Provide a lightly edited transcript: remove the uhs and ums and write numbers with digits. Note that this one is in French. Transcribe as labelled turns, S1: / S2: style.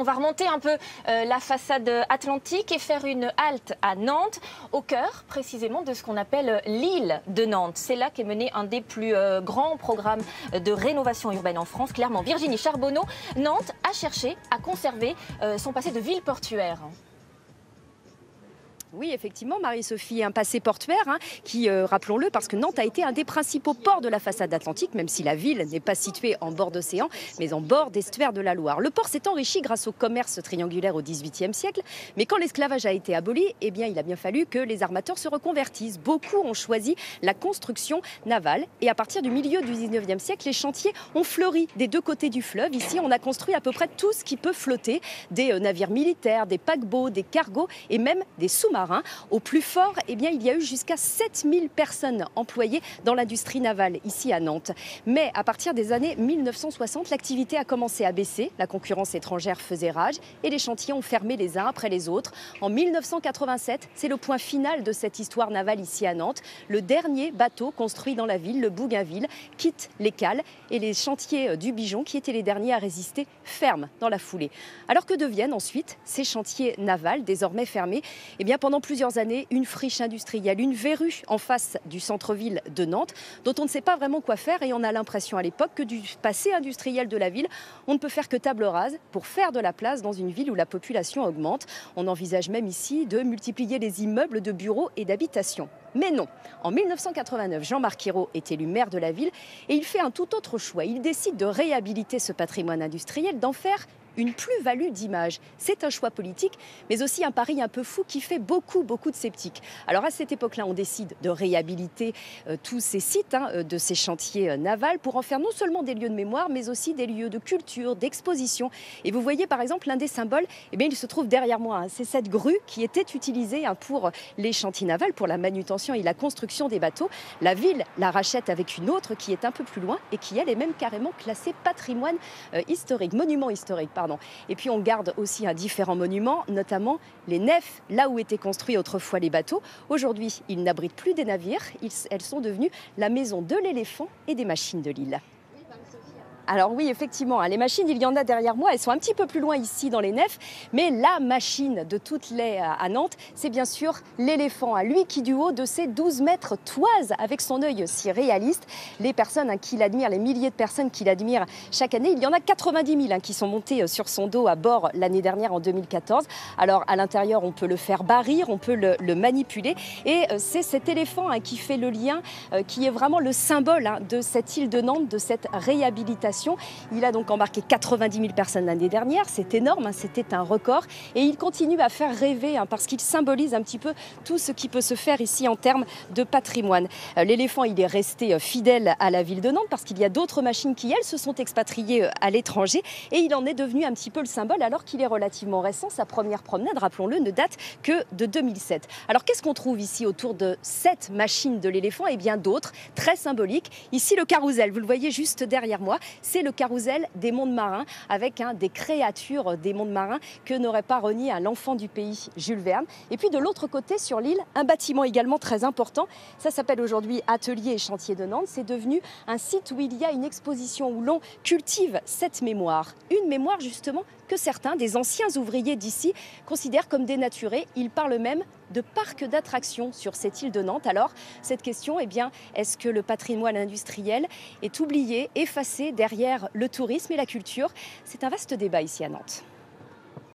S1: on va remonter un peu la façade atlantique et faire une halte à Nantes, au cœur précisément de ce qu'on appelle l'île de Nantes. C'est là qu'est mené un des plus grands programmes de rénovation urbaine en France. Clairement, Virginie Charbonneau, Nantes a cherché à conserver son passé de ville portuaire.
S2: Oui, effectivement, Marie-Sophie, un passé portuaire qui, rappelons-le, parce que Nantes a été un des principaux ports de la façade atlantique, même si la ville n'est pas située en bord d'océan, mais en bord d'estuaire de la Loire. Le port s'est enrichi grâce au commerce triangulaire au XVIIIe siècle, mais quand l'esclavage a été aboli, eh bien, il a bien fallu que les armateurs se reconvertissent. Beaucoup ont choisi la construction navale et à partir du milieu du XIXe siècle, les chantiers ont fleuri des deux côtés du fleuve. Ici, on a construit à peu près tout ce qui peut flotter, des navires militaires, des paquebots, des cargos et même des sous-marins. Au plus fort, eh bien, il y a eu jusqu'à 7000 personnes employées dans l'industrie navale ici à Nantes. Mais à partir des années 1960, l'activité a commencé à baisser. La concurrence étrangère faisait rage et les chantiers ont fermé les uns après les autres. En 1987, c'est le point final de cette histoire navale ici à Nantes. Le dernier bateau construit dans la ville, le Bougainville, quitte les cales et les chantiers du Bijon, qui étaient les derniers à résister, ferment dans la foulée. Alors que deviennent ensuite ces chantiers navals désormais fermés? Eh bien, pendant plusieurs années, une friche industrielle, une verrue en face du centre-ville de Nantes, dont on ne sait pas vraiment quoi faire et on a l'impression à l'époque que du passé industriel de la ville, on ne peut faire que table rase pour faire de la place dans une ville où la population augmente. On envisage même ici de multiplier les immeubles de bureaux et d'habitation. Mais non, en 1989, Jean-Marc Ayrault est élu maire de la ville et il fait un tout autre choix. Il décide de réhabiliter ce patrimoine industriel, d'en faire une plus-value d'image. C'est un choix politique, mais aussi un pari un peu fou qui fait beaucoup de sceptiques. Alors à cette époque-là, on décide de réhabiliter tous ces sites de ces chantiers navals pour en faire non seulement des lieux de mémoire, mais aussi des lieux de culture, d'exposition. Et vous voyez par exemple l'un des symboles, eh bien, il se trouve derrière moi. C'est cette grue qui était utilisée pour les chantiers navals, pour la manutention et la construction des bateaux. La ville la rachète avec une autre qui est un peu plus loin et qui, elle, est même carrément classée patrimoine historique, monument historique. Et puis on garde aussi différents monuments, notamment les nefs, là où étaient construits autrefois les bateaux. Aujourd'hui, ils n'abritent plus des navires, elles sont devenues la maison de l'éléphant et des machines de l'île. Alors oui, effectivement, les machines, il y en a derrière moi. Elles sont un petit peu plus loin ici dans les nefs. Mais la machine de toutes les à Nantes, c'est bien sûr l'éléphant. Lui qui, du haut de ses 12 mètres, toise avec son œil si réaliste les personnes qui l'admirent, les milliers de personnes qui l'admirent chaque année. Il y en a 90 000 qui sont montées sur son dos à bord l'année dernière en 2014. Alors à l'intérieur, on peut le faire barrir, on peut le manipuler. Et c'est cet éléphant qui fait le lien, qui est vraiment le symbole de cette île de Nantes, de cette réhabilitation. Il a donc embarqué 90 000 personnes l'année dernière, c'est énorme, c'était un record. Et il continue à faire rêver parce qu'il symbolise un petit peu tout ce qui peut se faire ici en termes de patrimoine. L'éléphant, il est resté fidèle à la ville de Nantes parce qu'il y a d'autres machines qui, elles, se sont expatriées à l'étranger. Et il en est devenu un petit peu le symbole alors qu'il est relativement récent. Sa première promenade, rappelons-le, ne date que de 2007. Alors qu'est-ce qu'on trouve ici autour de cette machine de l'éléphant? Et bien d'autres, très symboliques. Ici, le carrousel, vous le voyez juste derrière moi. C'est le carrousel des mondes marins avec des créatures des mondes marins que n'aurait pas renié l'enfant du pays, Jules Verne. Et puis de l'autre côté, sur l'île, un bâtiment également très important. Ça s'appelle aujourd'hui Atelier et Chantier de Nantes. C'est devenu un site où il y a une exposition où l'on cultive cette mémoire. Une mémoire justement que certains des anciens ouvriers d'ici considèrent comme dénaturée. Ils parlent même de parc d'attractions sur cette île de Nantes. Alors, cette question, eh bien, est-ce que le patrimoine industriel est oublié, effacé derrière le tourisme et la culture? C'est un vaste débat ici à Nantes.